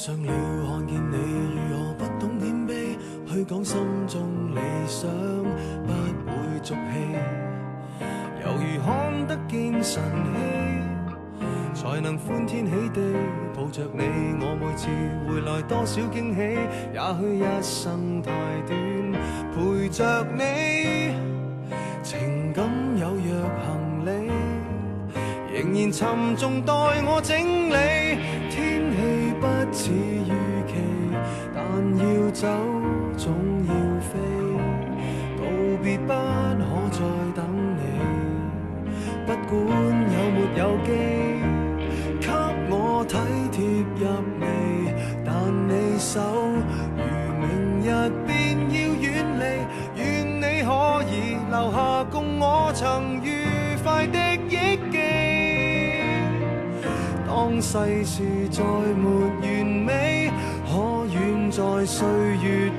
上了看見你如何不懂謙卑，去講心中理想不會俗氣，猶如看得見晨曦，才能歡天喜地抱着你。我每次回來多少驚喜，也許一生太短，陪着你，情感有若行李，仍然沉重待我整理。天氣不似預期，但要走總要飛，告別不可再等你，不管有沒有機，給我體貼入微，但你手如明日便要遠離，願你可以留下共我曾愉快的憶記。當世事再沒完美，可遠在歲月